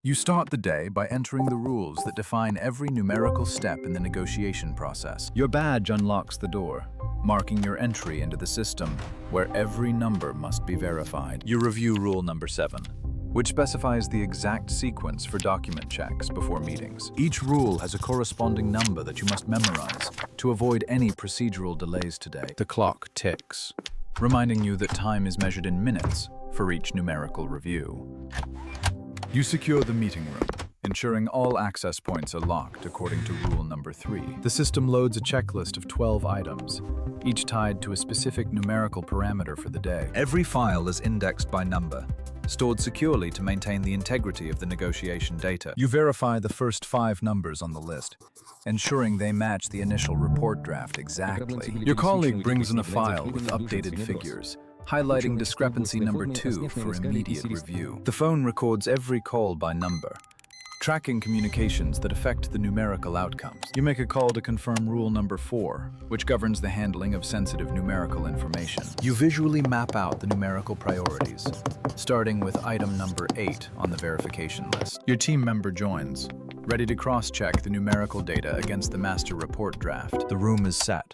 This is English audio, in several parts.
You start the day by entering the rules that define every numerical step in the negotiation process. Your badge unlocks the door, marking your entry into the system, where every number must be verified. You review rule number 7, which specifies the exact sequence for document checks before meetings. Each rule has a corresponding number that you must memorize to avoid any procedural delays today. The clock ticks, reminding you that time is measured in minutes for each numerical review. You secure the meeting room, ensuring all access points are locked according to rule number 3. The system loads a checklist of 12 items, each tied to a specific numerical parameter for the day. Every file is indexed by number, stored securely to maintain the integrity of the negotiation data. You verify the first 5 numbers on the list, ensuring they match the initial report draft exactly. Your colleague brings in a file with updated figures, highlighting discrepancy number 2 for immediate review. The phone records every call by number, tracking communications that affect the numerical outcomes. You make a call to confirm rule number 4, which governs the handling of sensitive numerical information. You visually map out the numerical priorities, starting with item number 8 on the verification list. Your team member joins, ready to cross-check the numerical data against the master report draft. The room is set,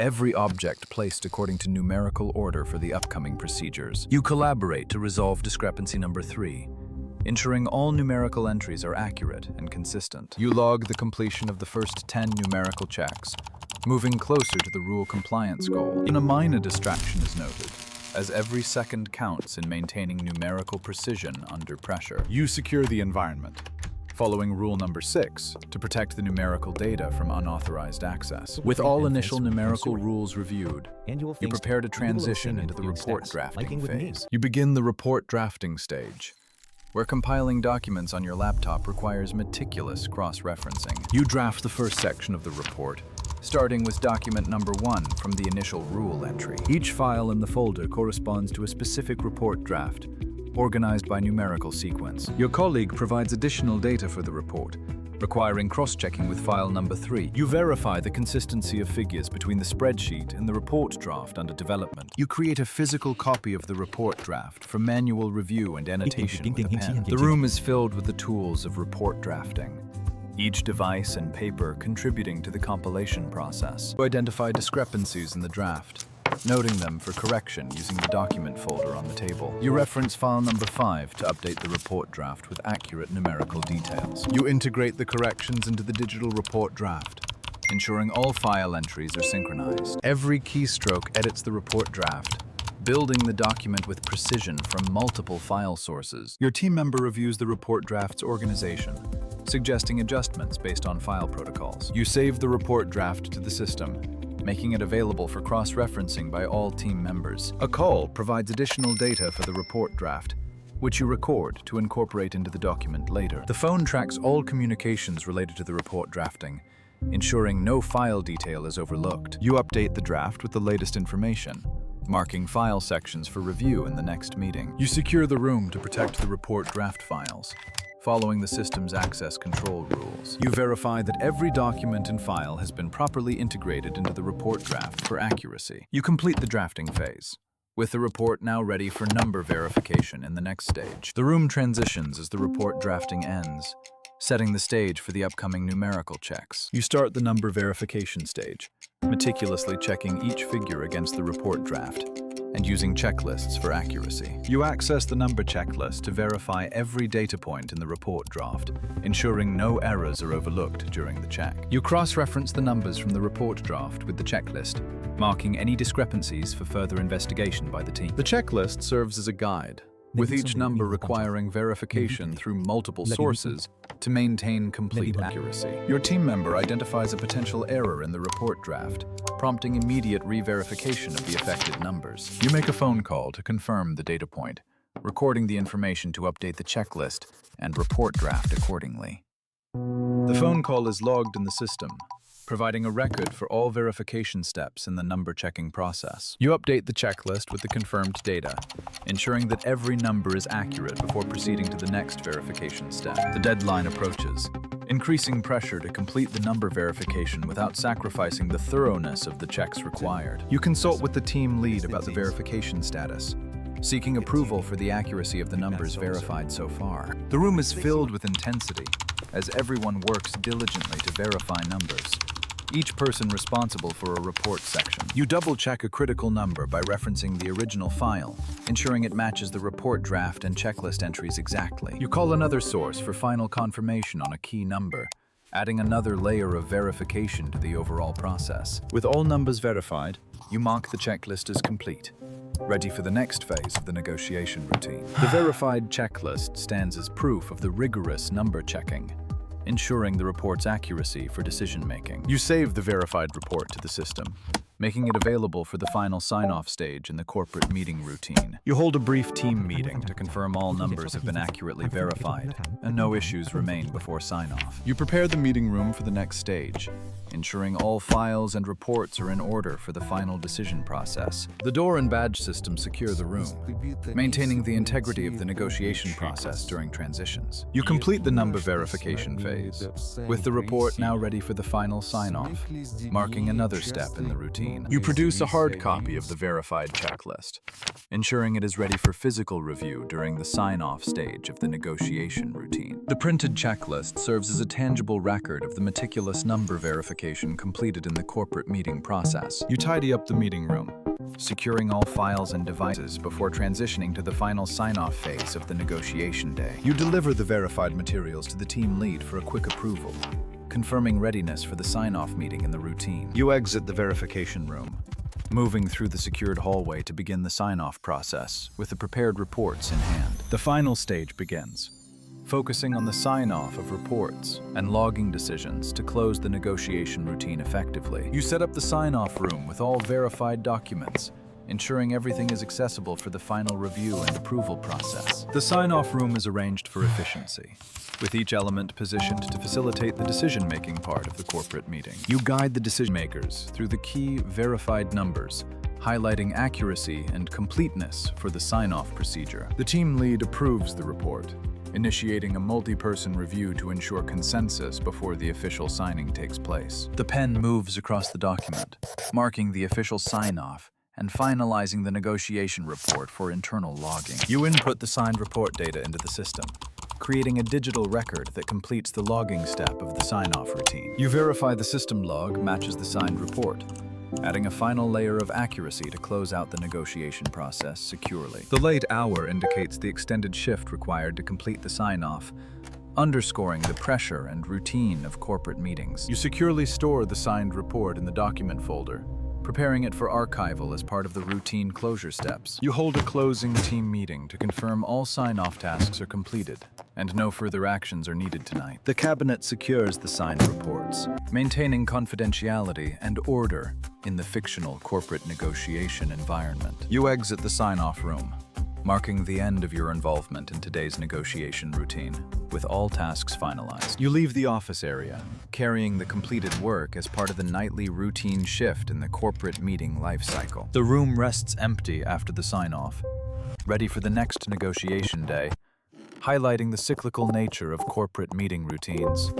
every object placed according to numerical order for the upcoming procedures. You collaborate to resolve discrepancy number 3, ensuring all numerical entries are accurate and consistent. You log the completion of the first 10 numerical checks, moving closer to the rule compliance goal. A minor distraction is noted, as every second counts in maintaining numerical precision under pressure. You secure the environment, following rule number 6 to protect the numerical data from unauthorized access. With all initial numerical rules reviewed, you prepare to transition into the report drafting phase. You begin the report drafting stage, where compiling documents on your laptop requires meticulous cross-referencing. You draft the first section of the report, starting with document number 1 from the initial rule entry. Each file in the folder corresponds to a specific report draft, organized by numerical sequence. Your colleague provides additional data for the report, requiring cross-checking with file number 3. You verify the consistency of figures between the spreadsheet and the report draft under development. You create a physical copy of the report draft for manual review and annotation with a pen. The room is filled with the tools of report drafting, each device and paper contributing to the compilation process. You identify discrepancies in the draft, noting them for correction using the document folder on the table. You reference file number 5 to update the report draft with accurate numerical details. You integrate the corrections into the digital report draft, ensuring all file entries are synchronized. Every keystroke edits the report draft, building the document with precision from multiple file sources. Your team member reviews the report draft's organization, suggesting adjustments based on file protocols. You save the report draft to the system, making it available for cross-referencing by all team members. A call provides additional data for the report draft, which you record to incorporate into the document later. The phone tracks all communications related to the report drafting, ensuring no file detail is overlooked. You update the draft with the latest information, marking file sections for review in the next meeting. You secure the room to protect the report draft files, following the system's access control rules. You verify that every document and file has been properly integrated into the report draft for accuracy. You complete the drafting phase, with the report now ready for number verification in the next stage. The room transitions as the report drafting ends, setting the stage for the upcoming numerical checks. You start the number verification stage, meticulously checking each figure against the report draft and using checklists for accuracy. You access the number checklist to verify every data point in the report draft, ensuring no errors are overlooked during the check. You cross-reference the numbers from the report draft with the checklist, marking any discrepancies for further investigation by the team. The checklist serves as a guide, with each number requiring verification through multiple sources to maintain complete accuracy. Your team member identifies a potential error in the report draft, prompting immediate re-verification of the affected numbers. You make a phone call to confirm the data point, recording the information to update the checklist and report draft accordingly. The phone call is logged in the system, providing a record for all verification steps in the number checking process. You update the checklist with the confirmed data, ensuring that every number is accurate before proceeding to the next verification step. The deadline approaches, increasing pressure to complete the number verification without sacrificing the thoroughness of the checks required. You consult with the team lead about the verification status, seeking approval for the accuracy of the numbers verified so far. The room is filled with intensity, as everyone works diligently to verify numbers, each person responsible for a report section. You double-check a critical number by referencing the original file, ensuring it matches the report draft and checklist entries exactly. You call another source for final confirmation on a key number, adding another layer of verification to the overall process. With all numbers verified, you mark the checklist as complete, ready for the next phase of the negotiation routine. The verified checklist stands as proof of the rigorous number checking, ensuring the report's accuracy for decision-making. You save the verified report to the system, making it available for the final sign-off stage in the corporate meeting routine. You hold a brief team meeting to confirm all numbers have been accurately verified and no issues remain before sign-off. You prepare the meeting room for the next stage, ensuring all files and reports are in order for the final decision process. The door and badge system secure the room, maintaining the integrity of the negotiation process during transitions. You complete the number verification phase, with the report now ready for the final sign-off, marking another step in the routine. You produce a hard copy of the verified checklist, ensuring it is ready for physical review during the sign-off stage of the negotiation routine. The printed checklist serves as a tangible record of the meticulous number verification completed in the corporate meeting process. You tidy up the meeting room, securing all files and devices before transitioning to the final sign-off phase of the negotiation day. You deliver the verified materials to the team lead for a quick approval, confirming readiness for the sign-off meeting in the routine. You exit the verification room, moving through the secured hallway to begin the sign-off process with the prepared reports in hand. The final stage begins, focusing on the sign-off of reports and logging decisions to close the negotiation routine effectively. You set up the sign-off room with all verified documents, ensuring everything is accessible for the final review and approval process. The sign-off room is arranged for efficiency, with each element positioned to facilitate the decision-making part of the corporate meeting. You guide the decision-makers through the key verified numbers, highlighting accuracy and completeness for the sign-off procedure. The team lead approves the report, initiating a multi-person review to ensure consensus before the official signing takes place. The pen moves across the document, marking the official sign-off and finalizing the negotiation report for internal logging. You input the signed report data into the system, creating a digital record that completes the logging step of the sign-off routine. You verify the system log matches the signed report, adding a final layer of accuracy to close out the negotiation process securely. The late hour indicates the extended shift required to complete the sign-off, underscoring the pressure and routine of corporate meetings. You securely store the signed report in the document folder, preparing it for archival as part of the routine closure steps. You hold a closing team meeting to confirm all sign-off tasks are completed and no further actions are needed tonight. The cabinet secures the signed reports, maintaining confidentiality and order in the fictional corporate negotiation environment. You exit the sign-off room, marking the end of your involvement in today's negotiation routine, with all tasks finalized. You leave the office area, carrying the completed work as part of the nightly routine shift in the corporate meeting life cycle. The room rests empty after the sign-off, ready for the next negotiation day, highlighting the cyclical nature of corporate meeting routines.